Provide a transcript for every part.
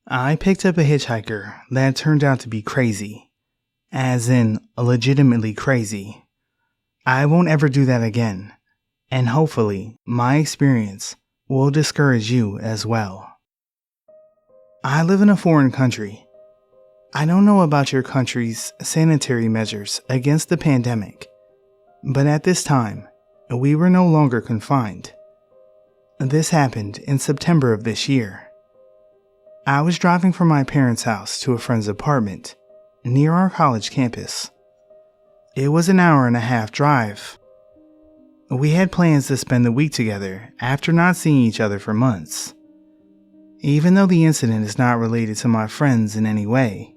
I picked up a hitchhiker that turned out to be crazy. As in, legitimately crazy. I won't ever do that again, and hopefully, my experience will discourage you as well. I live in a foreign country. I don't know about your country's sanitary measures against the pandemic, but at this time, we were no longer confined. This happened in September of this year. I was driving from my parents' house to a friend's apartment near our college campus. It was an hour-and-a-half drive. We had plans to spend the week together after not seeing each other for months. Even though the incident is not related to my friends in any way,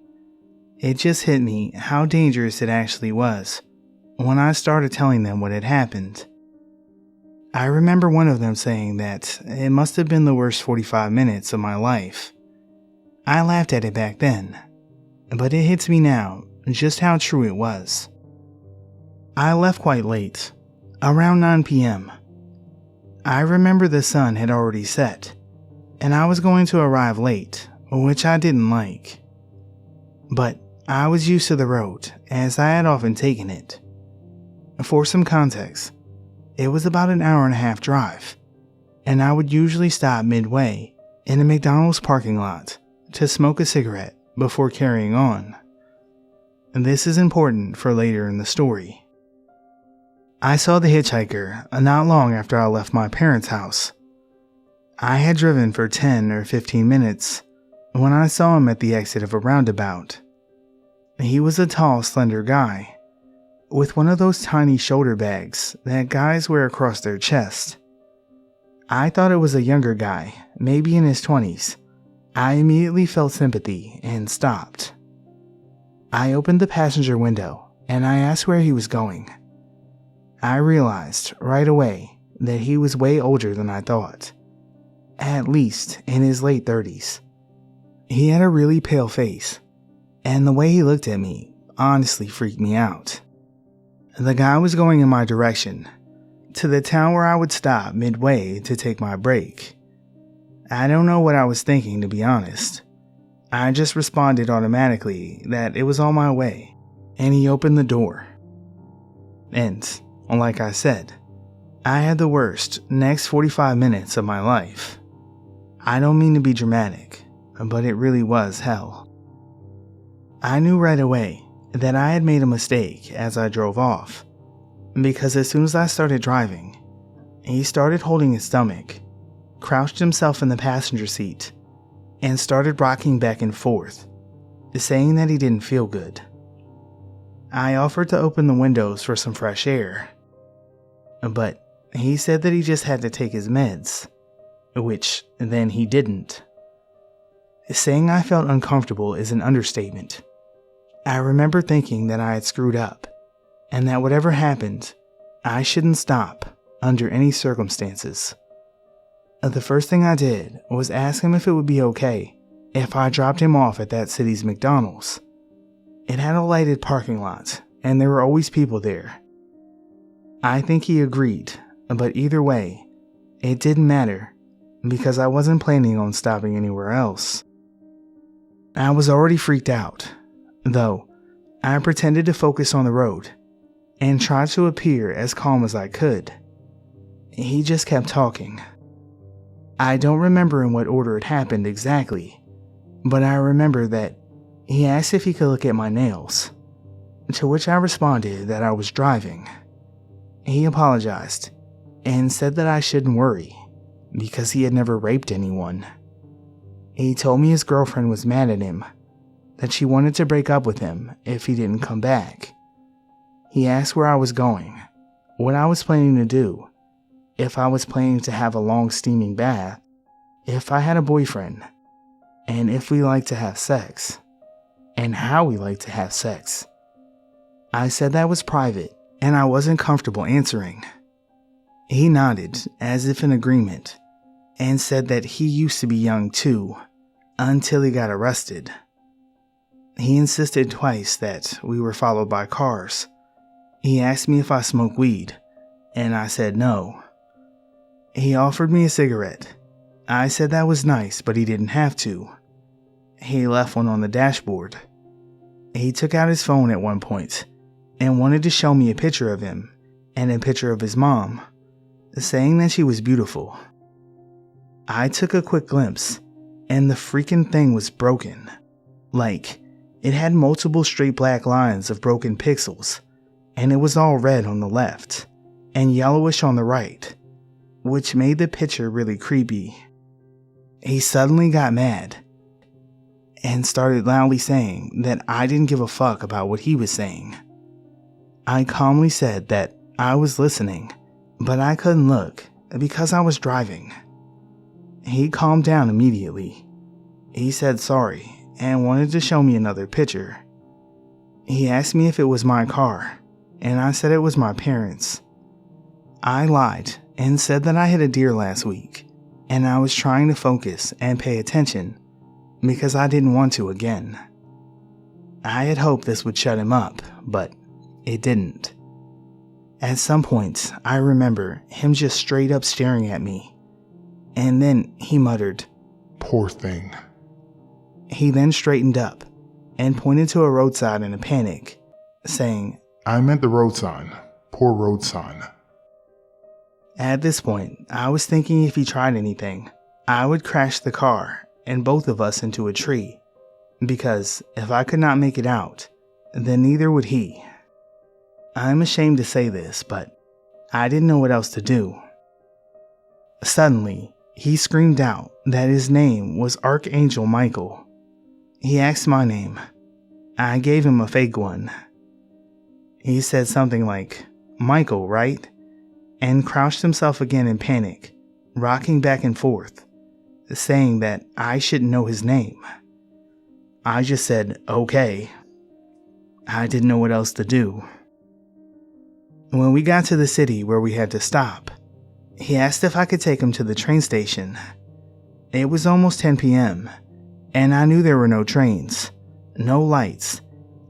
it just hit me how dangerous it actually was when I started telling them what had happened. I remember one of them saying that it must have been the worst 45 minutes of my life. I laughed at it back then, but it hits me now just how true it was. I left quite late, around 9 p.m. I remember the sun had already set, and I was going to arrive late, which I didn't like. But I was used to the road, as I had often taken it. For some context, it was about an hour-and-a-half drive, and I would usually stop midway in a McDonald's parking lot to smoke a cigarette before carrying on. This is important for later in the story. I saw the hitchhiker not long after I left my parents' house. I had driven for 10 or 15 minutes when I saw him at the exit of a roundabout. He was a tall, slender guy with one of those tiny shoulder bags that guys wear across their chest. I thought it was a younger guy, maybe in his 20s. I immediately felt sympathy and stopped. I opened the passenger window and I asked where he was going. I realized right away that he was way older than I thought, at least in his late 30s. He had a really pale face, and the way he looked at me honestly freaked me out. The guy was going in my direction, to the town where I would stop midway to take my break. I don't know what I was thinking, to be honest. I just responded automatically that it was on my way, and he opened the door. And like I said, I had the worst next 45 minutes of my life. I don't mean to be dramatic, but it really was hell. I knew right away that I had made a mistake as I drove off, because as soon as I started driving, he started holding his stomach, crouched himself in the passenger seat, and started rocking back and forth, saying that he didn't feel good. I offered to open the windows for some fresh air, but he said that he just had to take his meds, which then he didn't. Saying I felt uncomfortable is an understatement. I remember thinking that I had screwed up, and that whatever happened, I shouldn't stop under any circumstances. The first thing I did was ask him if it would be okay if I dropped him off at that city's McDonald's. It had a lighted parking lot, and there were always people there. I think he agreed, but either way, it didn't matter because I wasn't planning on stopping anywhere else. I was already freaked out, though I pretended to focus on the road and tried to appear as calm as I could. He just kept talking. I don't remember in what order it happened exactly, but I remember that he asked if he could look at my nails, to which I responded that I was driving. He apologized and said that I shouldn't worry because he had never raped anyone. He told me his girlfriend was mad at him, that she wanted to break up with him if he didn't come back. He asked where I was going, what I was planning to do, if I was planning to have a long steaming bath, if I had a boyfriend, and if we liked to have sex, and how we liked to have sex. I said that was private, and I wasn't comfortable answering. He nodded as if in agreement, and said that he used to be young too, until he got arrested. He insisted twice that we were followed by cars. He asked me if I smoke weed, and I said no. He offered me a cigarette. I said that was nice, but he didn't have to. he left one on the dashboard. He took out his phone at one point and wanted to show me a picture of him and a picture of his mom, saying that she was beautiful. I took a quick glimpse, and the freaking thing was broken. Like, it had multiple straight black lines of broken pixels, and it was all red on the left and yellowish on the right, which made the picture really creepy. He suddenly got mad and started loudly saying that I didn't give a fuck about what he was saying. I calmly said that I was listening, but I couldn't look because I was driving. He calmed down immediately. He said sorry and wanted to show me another picture. He asked me if it was my car, and I said it was my parents'. I lied and said that I hit a deer last week, and I was trying to focus and pay attention because I didn't want to again. I had hoped this would shut him up, but it didn't. At some point, I remember him just straight up staring at me, and then he muttered, "Poor thing." He then straightened up and pointed to a road sign in a panic, saying, "I meant the road sign. Poor road sign." At this point, I was thinking if he tried anything, I would crash the car and both of us into a tree, because if I could not make it out, then neither would he. I'm ashamed to say this, but I didn't know what else to do. Suddenly, he screamed out that his name was Archangel Michael. He asked my name. I gave him a fake one. He said something like, "Michael, right?" and crouched himself again in panic, rocking back and forth, saying that I shouldn't know his name. I just said, "Okay." I didn't know what else to do. When we got to the city where we had to stop, he asked if I could take him to the train station. It was almost 10 p.m., and I knew there were no trains, no lights,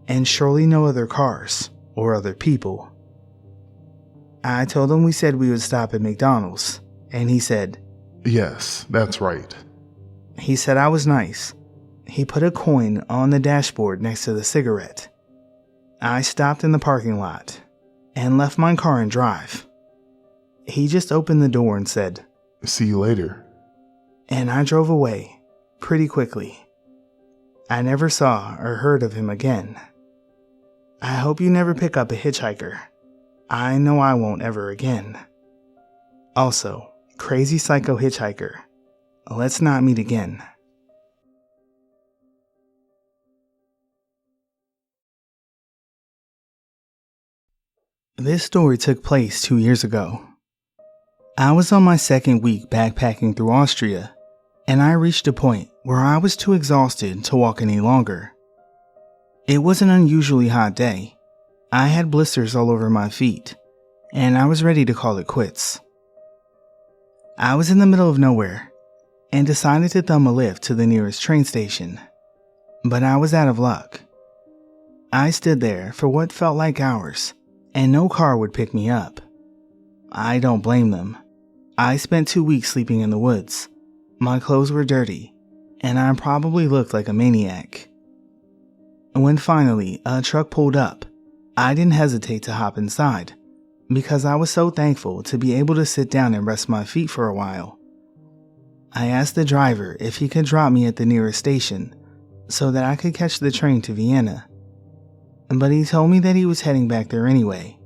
and surely no other cars or other people. I told him we said we would stop at McDonald's, and he said, "Yes, that's right." He said I was nice. He put a coin on the dashboard next to the cigarette. I stopped in the parking lot and left my car and drive. He just opened the door and said, "See you later." And I drove away pretty quickly. I never saw or heard of him again. I hope you never pick up a hitchhiker. I know I won't ever again. Also, crazy psycho hitchhiker, let's not meet again. This story took place 2 years ago. I was on my second week backpacking through Austria, and I reached a point where I was too exhausted to walk any longer. It was an unusually hot day. I had blisters all over my feet, and I was ready to call it quits. I was in the middle of nowhere and decided to thumb a lift to the nearest train station, but I was out of luck. I stood there for what felt like hours, and no car would pick me up. I don't blame them. I spent 2 weeks sleeping in the woods. My clothes were dirty, and I probably looked like a maniac. When finally a truck pulled up, I didn't hesitate to hop inside, because I was so thankful to be able to sit down and rest my feet for a while. I asked the driver if he could drop me at the nearest station so that I could catch the train to Vienna, but he told me that he was heading back there anyway,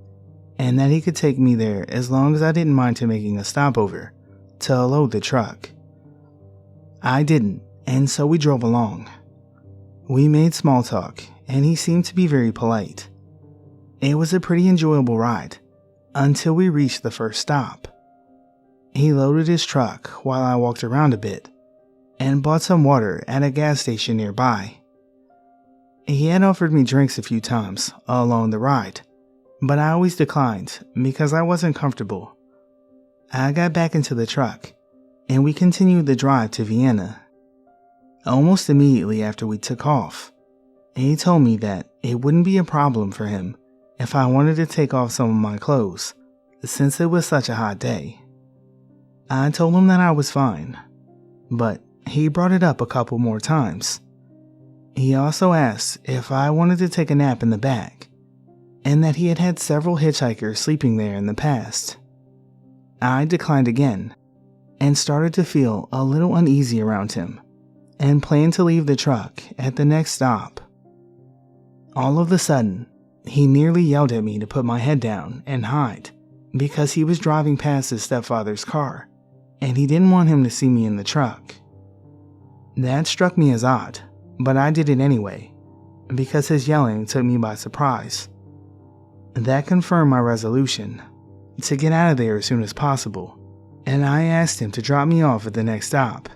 and that he could take me there as long as I didn't mind him making a stopover to load the truck. I didn't, and so we drove along. We made small talk, and he seemed to be very polite. It was a pretty enjoyable ride, until we reached the first stop. He loaded his truck while I walked around a bit, and bought some water at a gas station nearby. He had offered me drinks a few times along the ride, but I always declined because I wasn't comfortable. I got back into the truck, and we continued the drive to Vienna. Almost immediately after we took off, he told me that it wouldn't be a problem for him if I wanted to take off some of my clothes, since it was such a hot day. I told him that I was fine, but he brought it up a couple more times, He also asked if I wanted to take a nap in the back, and that he had had several hitchhikers sleeping there in the past. I declined again, and started to feel a little uneasy around him, and planned to leave the truck at the next stop. All of a sudden, he nearly yelled at me to put my head down and hide, because he was driving past his stepfather's car, and he didn't want him to see me in the truck. That struck me as odd, but I did it anyway, because his yelling took me by surprise. That confirmed my resolution to get out of there as soon as possible, and I asked him to drop me off at the next stop,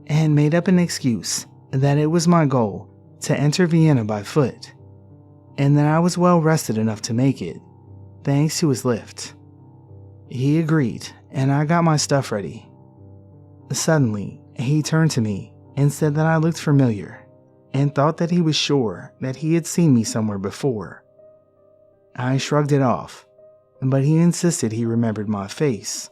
and made up an excuse that it was my goal to enter Vienna by foot, and that I was well rested enough to make it, thanks to his lift. He agreed, and I got my stuff ready. Suddenly, he turned to me and said that I looked familiar, and thought that he was sure that he had seen me somewhere before. I shrugged it off, but he insisted he remembered my face.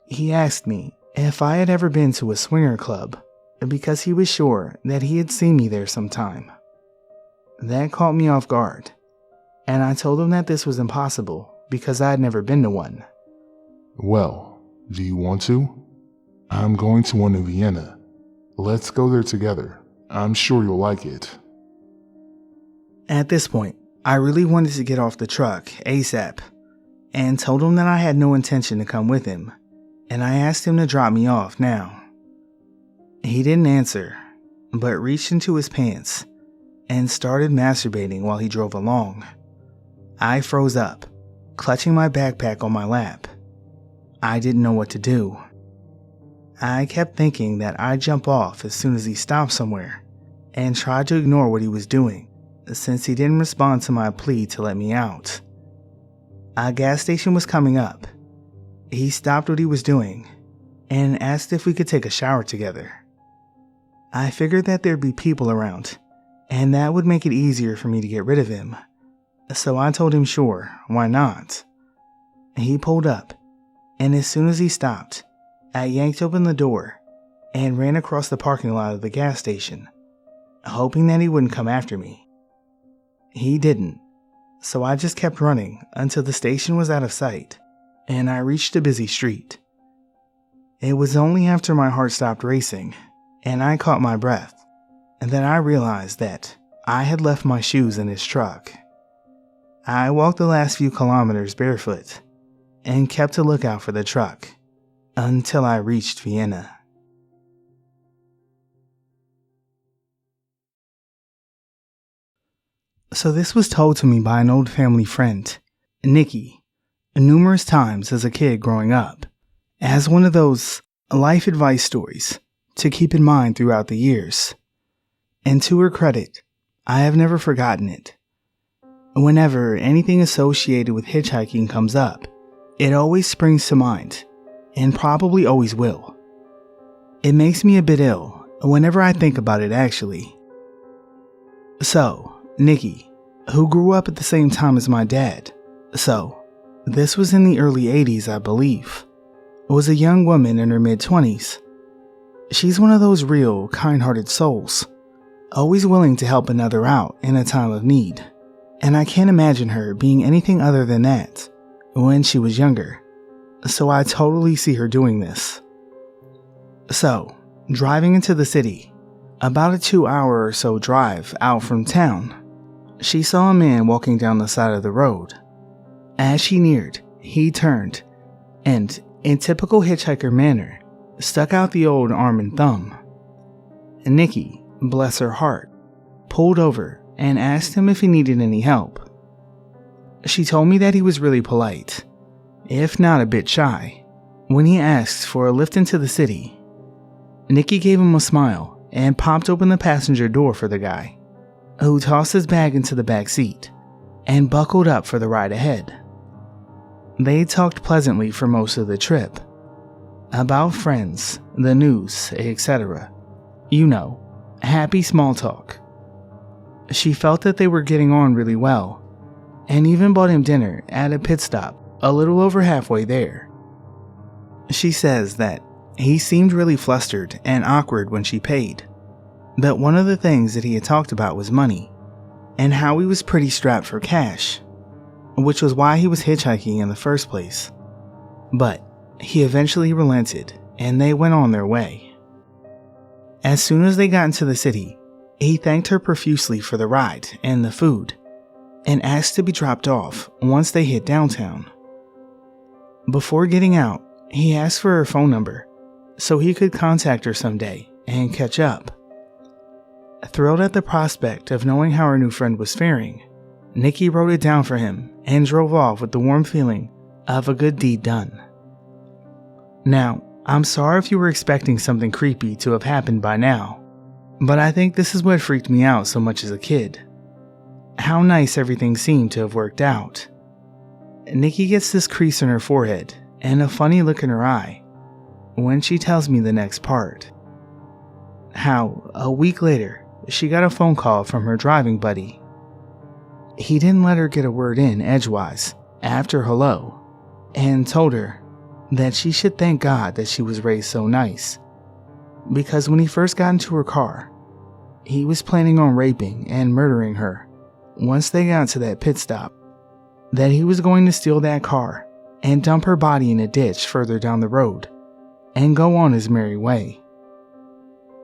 He asked me if I had ever been to a swinger club, because he was sure that he had seen me there sometime. That caught me off guard, and I told him that this was impossible because I had never been to one. Well, do you want to? I'm going to one in Vienna. Let's go there together. I'm sure you'll like it. At this point, I really wanted to get off the truck ASAP, and told him that I had no intention to come with him, and I asked him to drop me off now. He didn't answer, but reached into his pants and started masturbating while he drove along. I froze up, clutching my backpack on my lap. I didn't know what to do. I kept thinking that I'd jump off as soon as he stopped somewhere, and tried to ignore what he was doing, since he didn't respond to my plea to let me out. A gas station was coming up. He stopped what he was doing and asked if we could take a shower together. I figured that there'd be people around, and that would make it easier for me to get rid of him. So I told him sure, why not? He pulled up, and as soon as he stopped, I yanked open the door and ran across the parking lot of the gas station, hoping that he wouldn't come after me. He didn't, so I just kept running until the station was out of sight, and I reached a busy street. It was only after my heart stopped racing, and I caught my breath, that I realized that I had left my shoes in his truck. I walked the last few kilometers barefoot, and kept a lookout for the truck, until I reached Vienna. So this was told to me by an old family friend, Nikki, numerous times as a kid growing up, as one of those life advice stories to keep in mind throughout the years. And to her credit, I have never forgotten it. Whenever anything associated with hitchhiking comes up, it always springs to mind, and probably always will. It makes me a bit ill whenever I think about it, actually. So, Nikki, who grew up at the same time as my dad, this was in the early 80s, I believe, was a young woman in her mid-20s. She's one of those real, kind-hearted souls, always willing to help another out in a time of need, and I can't imagine her being anything other than that when she was younger, so I totally see her doing this. So, driving into the city, about a 2-hour or so drive out from town, she saw a man walking down the side of the road. As she neared, he turned, and, in typical hitchhiker manner, stuck out the old arm and thumb. Nikki, bless her heart, pulled over and asked him if he needed any help. She told me that he was really polite, if not a bit shy, when he asked for a lift into the city. Nikki gave him a smile and popped open the passenger door for the guy, who tossed his bag into the back seat and buckled up for the ride ahead. They talked pleasantly for most of the trip, about friends, the news, etc. You know, happy small talk. She felt that they were getting on really well, and even bought him dinner at a pit stop a little over halfway there. She says that he seemed really flustered and awkward when she paid, that one of the things that he had talked about was money, and how he was pretty strapped for cash, which was why he was hitchhiking in the first place. But he eventually relented, and they went on their way. As soon as they got into the city, he thanked her profusely for the ride and the food, and asked to be dropped off once they hit downtown. Before getting out, he asked for her phone number so he could contact her someday and catch up. Thrilled at the prospect of knowing how her new friend was faring, Nikki wrote it down for him and drove off with the warm feeling of a good deed done. Now, I'm sorry if you were expecting something creepy to have happened by now, but I think this is what freaked me out so much as a kid. How nice everything seemed to have worked out. Nikki gets this crease in her forehead and a funny look in her eye when she tells me the next part. How, a week later, she got a phone call from her driving buddy. He didn't let her get a word in edgewise after hello, and told her that she should thank God that she was raised so nice, because when he first got into her car, he was planning on raping and murdering her once they got to that pit stop, that he was going to steal that car and dump her body in a ditch further down the road and go on his merry way.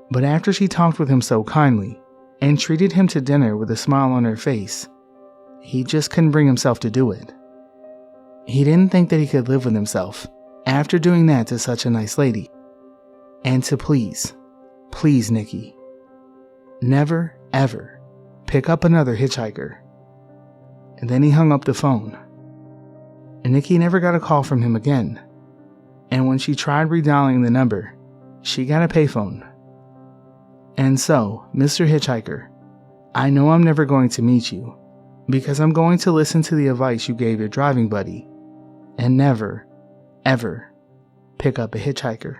But after she talked with him so kindly and treated him to dinner with a smile on her face, he just couldn't bring himself to do it. He didn't think that he could live with himself after doing that to such a nice lady. And to please Nikki, never ever pick up another hitchhiker. And then he hung up the phone. And Nikki never got a call from him again. And when she tried redialing the number, she got a payphone. And so, Mr. Hitchhiker, I know I'm never going to meet you, because I'm going to listen to the advice you gave your driving buddy, and never, ever pick up a hitchhiker.